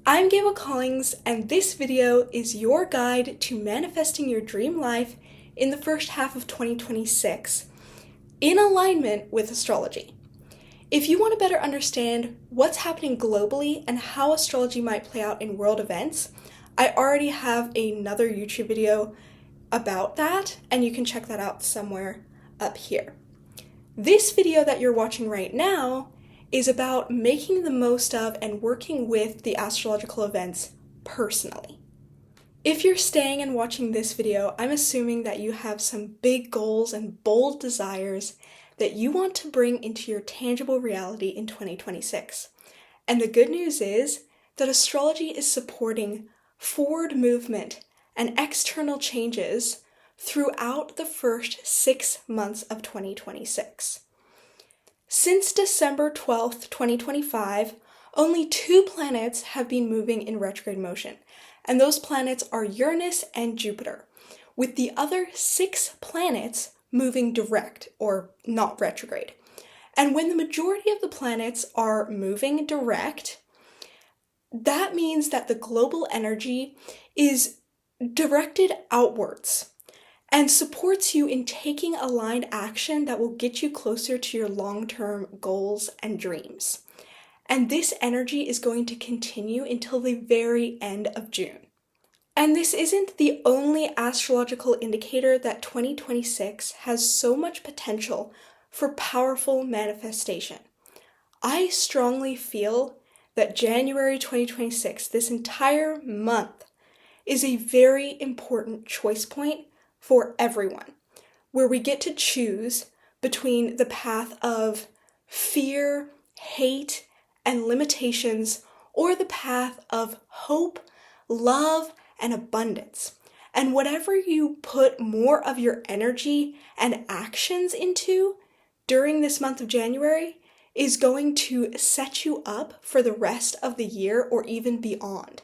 I'm Gabriel Collins, and this video is your guide to manifesting your dream life in the first half of 2026, in alignment with astrology. If you want to better understand what's happening globally and how astrology might play out in world events, I already have another YouTube video about that, and you can check that out somewhere up here. This video that you're watching right now is about making the most of and working with the astrological events personally. If you're staying and watching this video, I'm assuming that you have some big goals and bold desires that you want to bring into your tangible reality in 2026. And the good news is that astrology is supporting forward movement and external changes throughout the first 6 months of 2026. Since December 12th, 2025, only 2 planets have been moving in retrograde motion, and those planets are Uranus and Jupiter, with the other 6 planets moving direct, or not retrograde. And when the majority of the planets are moving direct, that means that the global energy is directed outwards and supports you in taking aligned action that will get you closer to your long-term goals and dreams. And this energy is going to continue until the very end of June. And this isn't the only astrological indicator that 2026 has so much potential for powerful manifestation. I strongly feel that January 2026, this entire month, is a very important choice point for everyone, where we get to choose between the path of fear, hate, and limitations, or the path of hope, love, and abundance. And whatever you put more of your energy and actions into during this month of January is going to set you up for the rest of the year or even beyond.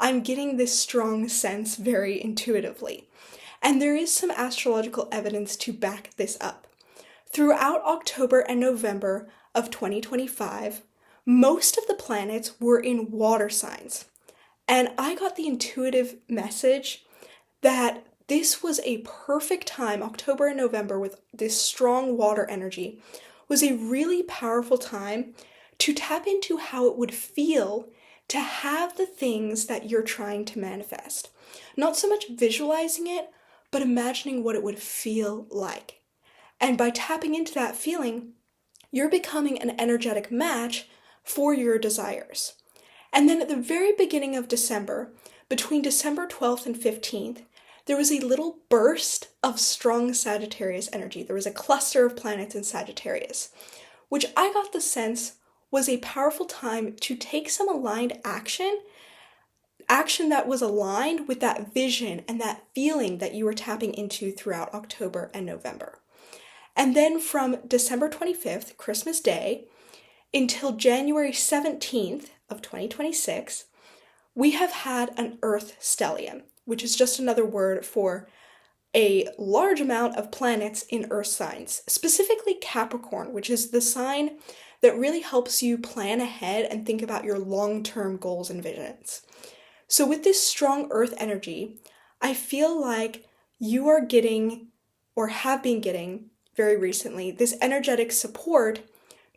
I'm getting this strong sense very intuitively. And there is some astrological evidence to back this up. Throughout October and November of 2025, most of the planets were in water signs. And I got the intuitive message that this was a perfect time, October and November, with this strong water energy, was a really powerful time to tap into how it would feel to have the things that you're trying to manifest. Not so much visualizing it, but imagining what it would feel like. And by tapping into that feeling, you're becoming an energetic match for your desires. And then at the very beginning of December, between December 12th and 15th, there was a little burst of strong Sagittarius energy. There was a cluster of planets in Sagittarius, which I got the sense was a powerful time to take some aligned action that was aligned with that vision and that feeling that you were tapping into throughout October and November. And then from December 25th, Christmas Day, until January 17th of 2026, we have had an Earth stellium, which is just another word for a large amount of planets in Earth signs, specifically Capricorn, which is the sign that really helps you plan ahead and think about your long-term goals and visions. So with this strong Earth energy, I feel like you are getting, or have been getting very recently, this energetic support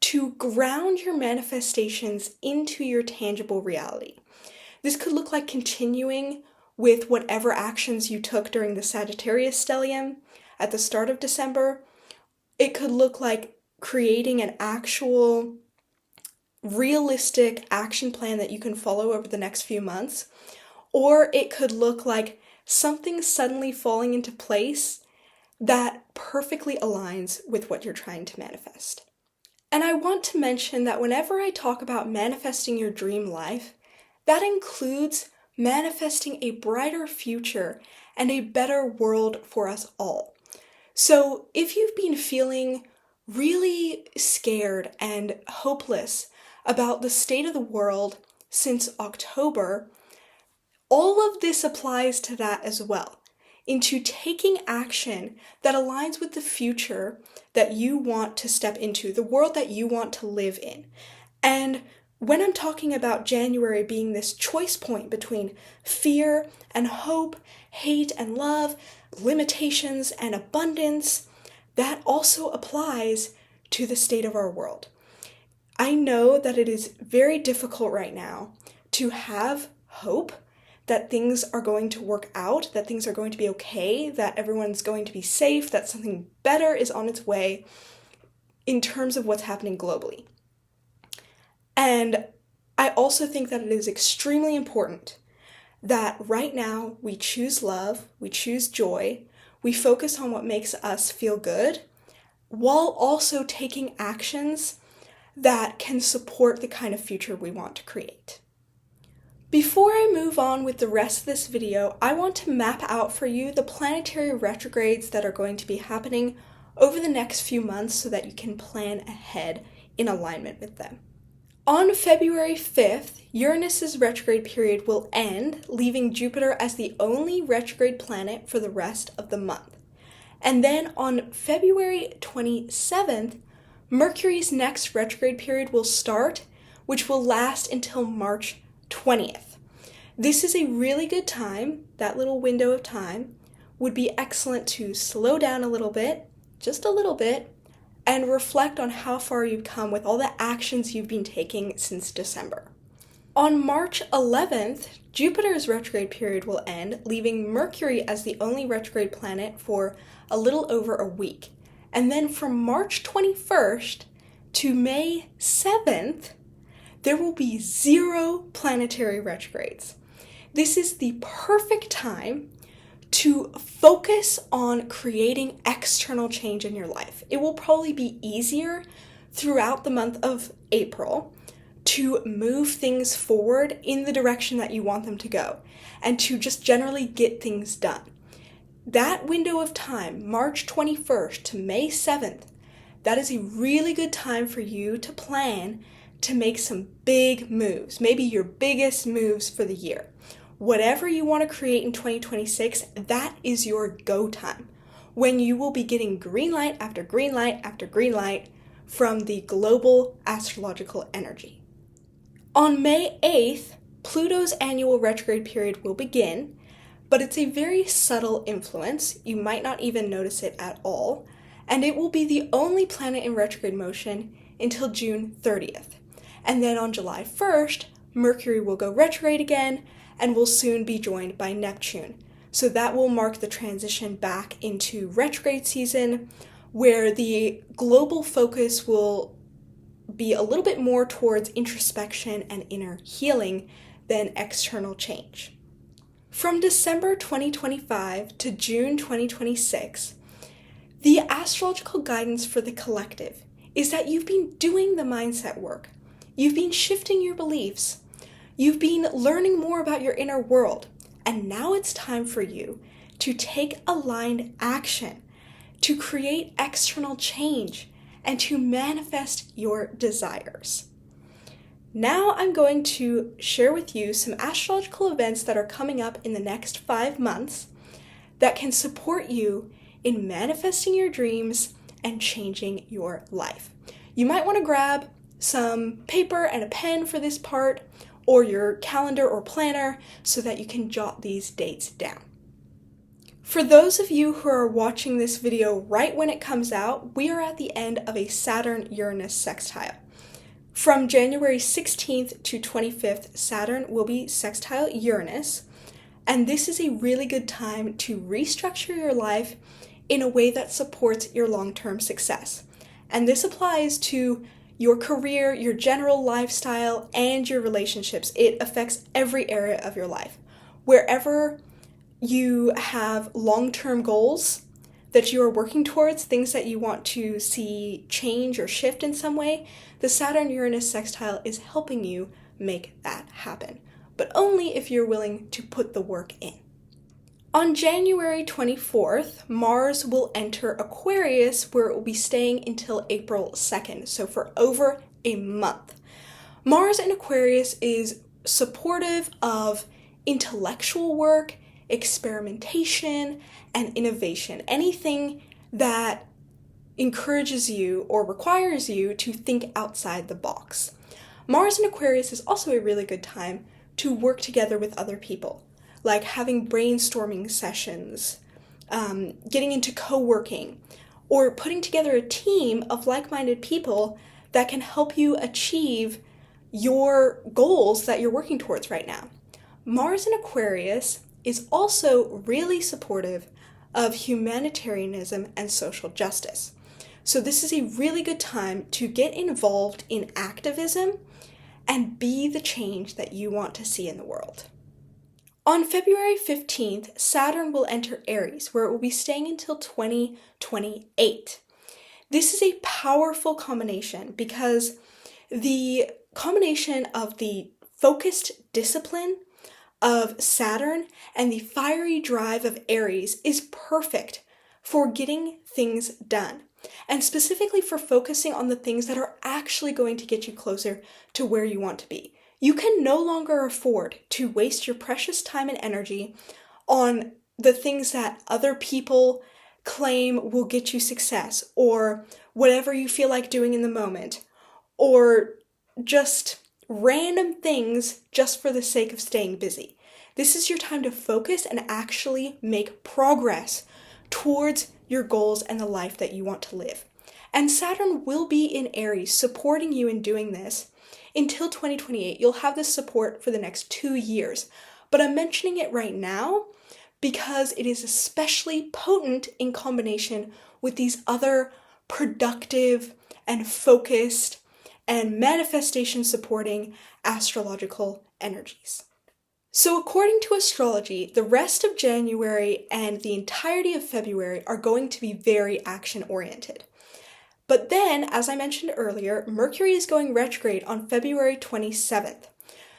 to ground your manifestations into your tangible reality. This could look like continuing with whatever actions you took during the Sagittarius stellium at the start of December. It could look like creating an actual realistic action plan that you can follow over the next few months, or it could look like something suddenly falling into place that perfectly aligns with what you're trying to manifest. And I want to mention that whenever I talk about manifesting your dream life, that includes manifesting a brighter future and a better world for us all. So if you've been feeling really scared and hopeless about the state of the world since October, all of this applies to that as well, into taking action that aligns with the future that you want to step into, the world that you want to live in. And When I'm talking about January being this choice point between fear and hope, hate and love, limitations and abundance, that also applies to the state of our world. I know that it is very difficult right now to have hope that things are going to work out, that things are going to be okay, that everyone's going to be safe, that something better is on its way in terms of what's happening globally. And I also think that it is extremely important that right now we choose love, we choose joy, we focus on what makes us feel good, while also taking actions that can support the kind of future we want to create. Before I move on with the rest of this video, I want to map out for you the planetary retrogrades that are going to be happening over the next few months so that you can plan ahead in alignment with them. On February 5th, Uranus's retrograde period will end, leaving Jupiter as the only retrograde planet for the rest of the month. And then on February 27th, Mercury's next retrograde period will start, which will last until March 20th. This is a really good time. That little window of time would be excellent to slow down a little bit, just a little bit, and reflect on how far you've come with all the actions you've been taking since December. On March 11th, Jupiter's retrograde period will end, leaving Mercury as the only retrograde planet for a little over a week. And then from March 21st to May 7th, there will be 0 planetary retrogrades. This is the perfect time to focus on creating external change in your life. It will probably be easier throughout the month of April to move things forward in the direction that you want them to go and to just generally get things done. That window of time, March 21st to May 7th, that is a really good time for you to plan to make some big moves, maybe your biggest moves for the year. Whatever you want to create in 2026, that is your go time, when you will be getting green light after green light after green light from the global astrological energy. On May 8th, Pluto's annual retrograde period will begin, but it's a very subtle influence. You might not even notice it at all, and it will be the only planet in retrograde motion until June 30th. And then on July 1st, Mercury will go retrograde again and will soon be joined by Neptune. So that will mark the transition back into retrograde season, where the global focus will be a little bit more towards introspection and inner healing than external change. From December 2025 to June 2026, the astrological guidance for the collective is that you've been doing the mindset work. You've been shifting your beliefs. You've been learning more about your inner world. And now it's time for you to take aligned action, to create external change, and to manifest your desires. Now I'm going to share with you some astrological events that are coming up in the next 5 months that can support you in manifesting your dreams and changing your life. You might want to grab some paper and a pen for this part, or your calendar or planner, so that you can jot these dates down. For those of you who are watching this video right when it comes out, we are at the end of a Saturn-Uranus sextile. From January 16th to 25th, Saturn will be sextile Uranus, and this is a really good time to restructure your life in a way that supports your long-term success. And this applies to your career, your general lifestyle, and your relationships. It affects every area of your life. Wherever you have long-term goals that you are working towards, things that you want to see change or shift in some way, the Saturn-Uranus sextile is helping you make that happen, but only if you're willing to put the work in. On January 24th, Mars will enter Aquarius, where it will be staying until April 2nd, so for over a month. Mars in Aquarius is supportive of intellectual work, experimentation, and innovation. Anything that encourages you or requires you to think outside the box. Mars in Aquarius is also a really good time to work together with other people, like having brainstorming sessions, getting into co-working, or putting together a team of like-minded people that can help you achieve your goals that you're working towards right now. Mars in Aquarius is also really supportive of humanitarianism and social justice. So this is a really good time to get involved in activism and be the change that you want to see in the world. On February 15th, Saturn will enter Aries, where it will be staying until 2028. This is a powerful combination because the combination of the focused discipline of Saturn and the fiery drive of Aries is perfect for getting things done, and specifically for focusing on the things that are actually going to get you closer to where you want to be. You can no longer afford to waste your precious time and energy on the things that other people claim will get you success, or whatever you feel like doing in the moment, or just random things just for the sake of staying busy. This is your time to focus and actually make progress towards your goals and the life that you want to live. And Saturn will be in Aries, supporting you in doing this until 2028. You'll have this support for the next 2 years. But I'm mentioning it right now because it is especially potent in combination with these other productive and focused and manifestation supporting astrological energies. So according to astrology, the rest of January and the entirety of February are going to be very action-oriented. But then, as I mentioned earlier, Mercury is going retrograde on February 27th.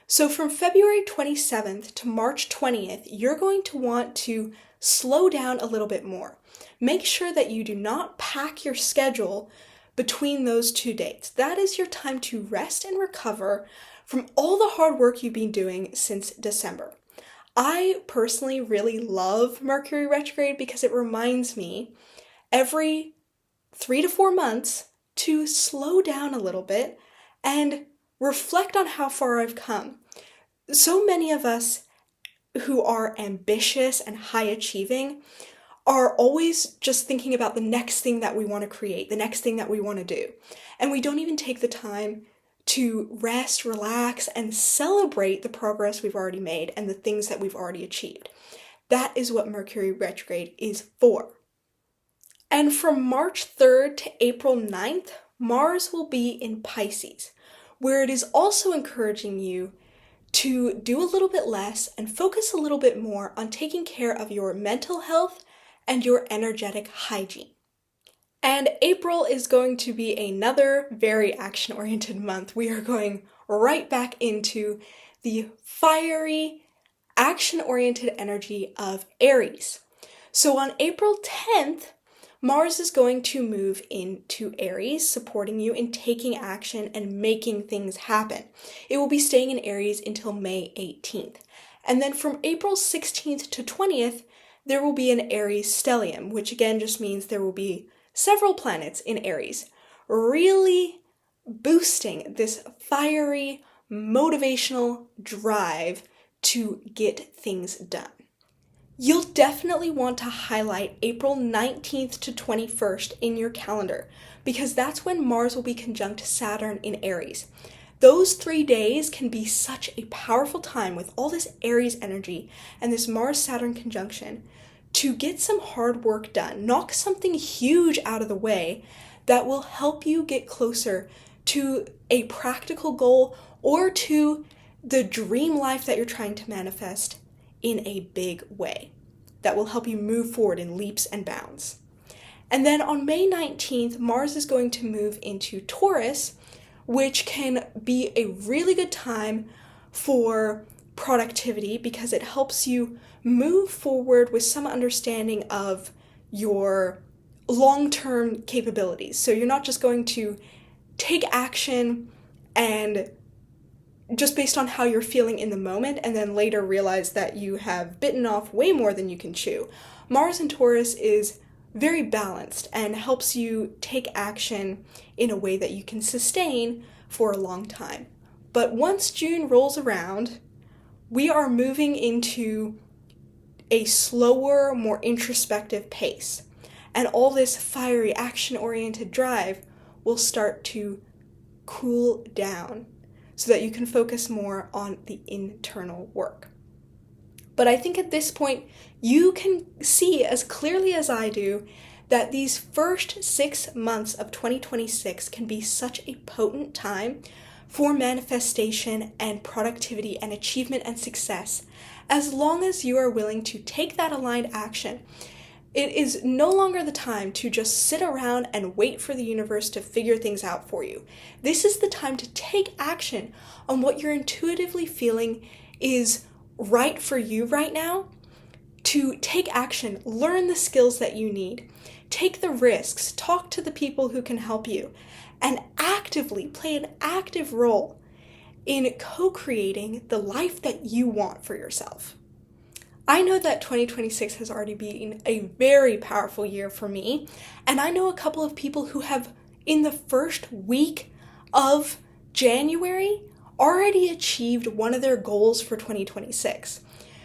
So from February 27th to March 20th, you're going to want to slow down a little bit more. Make sure that you do not pack your schedule between those 2 dates. That is your time to rest and recover from all the hard work you've been doing since December. I personally really love Mercury retrograde because it reminds me every 3 to 4 months to slow down a little bit and reflect on how far I've come. So many of us who are ambitious and high achieving are always just thinking about the next thing that we want to create, the next thing that we want to do. And we don't even take the time to rest, relax, and celebrate the progress we've already made and the things that we've already achieved. That is what Mercury retrograde is for. And from March 3rd to April 9th, Mars will be in Pisces, where it is also encouraging you to do a little bit less and focus a little bit more on taking care of your mental health and your energetic hygiene. And April is going to be another very action-oriented month. We are going right back into the fiery, action-oriented energy of Aries. So on April 10th, Mars is going to move into Aries, supporting you in taking action and making things happen. It will be staying in Aries until May 18th. And then from April 16th to 20th, there will be an Aries stellium, which again just means there will be several planets in Aries, really boosting this fiery, motivational drive to get things done. You'll definitely want to highlight April 19th to 21st in your calendar because that's when Mars will be conjunct Saturn in Aries. Those 3 days can be such a powerful time with all this Aries energy and this Mars-Saturn conjunction to get some hard work done, knock something huge out of the way that will help you get closer to a practical goal or to the dream life that you're trying to manifest in a big way that will help you move forward in leaps and bounds. And then on May 19th, Mars is going to move into Taurus, which can be a really good time for productivity because it helps you move forward with some understanding of your long-term capabilities. So you're not just going to take action and just based on how you're feeling in the moment and then later realize that you have bitten off way more than you can chew. Mars in Taurus is very balanced and helps you take action in a way that you can sustain for a long time. But once June rolls around, we are moving into a slower, more introspective pace. And all this fiery, action-oriented drive will start to cool down so that you can focus more on the internal work. But I think at this point, you can see as clearly as I do that these first 6 months of 2026 can be such a potent time for manifestation and productivity and achievement and success, as long as you are willing to take that aligned action. It is no longer the time to just sit around and wait for the universe to figure things out for you. This is the time to take action on what you're intuitively feeling is right for you right now, to take action, learn the skills that you need, take the risks, talk to the people who can help you, and actively play an active role in co-creating the life that you want for yourself. I know that 2026 has already been a very powerful year for me, and I know a couple of people who have, in the first week of January, already achieved one of their goals for 2026.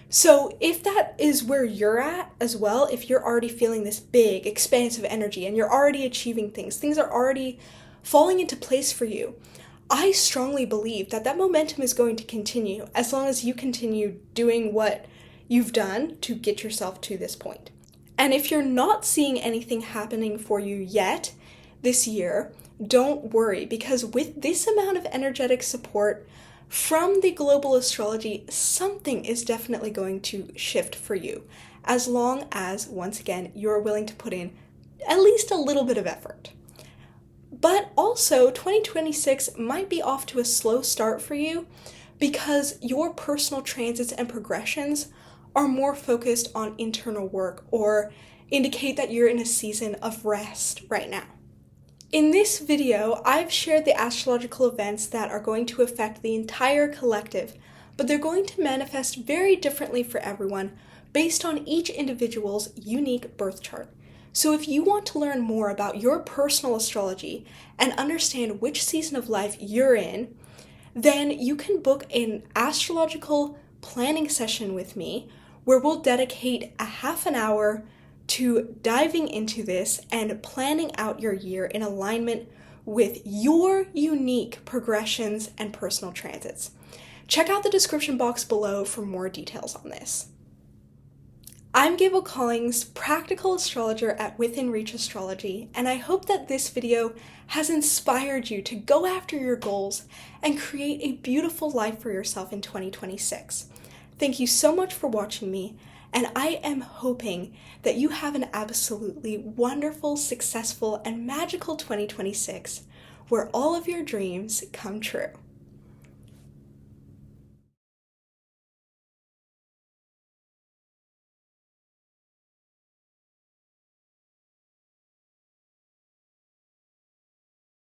So if that is where you're at as well, if you're already feeling this big, expansive energy and you're already achieving things are already falling into place for you, I strongly believe that that momentum is going to continue as long as you continue doing what you've done to get yourself to this point. And if you're not seeing anything happening for you yet this year, don't worry, because with this amount of energetic support from the global astrology, something is definitely going to shift for you, as long as, once again, you're willing to put in at least a little bit of effort. But also, 2026 might be off to a slow start for you because your personal transits and progressions are more focused on internal work or indicate that you're in a season of rest right now. In this video, I've shared the astrological events that are going to affect the entire collective, but they're going to manifest very differently for everyone based on each individual's unique birth chart. So if you want to learn more about your personal astrology and understand which season of life you're in, then you can book an astrological planning session with me where we'll dedicate a half an hour to diving into this and planning out your year in alignment with your unique progressions and personal transits. Check out the description box below for more details on this. I'm Gable Collings, practical astrologer at Within Reach Astrology, and I hope that this video has inspired you to go after your goals and create a beautiful life for yourself in 2026. Thank you so much for watching me, and I am hoping that you have an absolutely wonderful, successful, and magical 2026 where all of your dreams come true.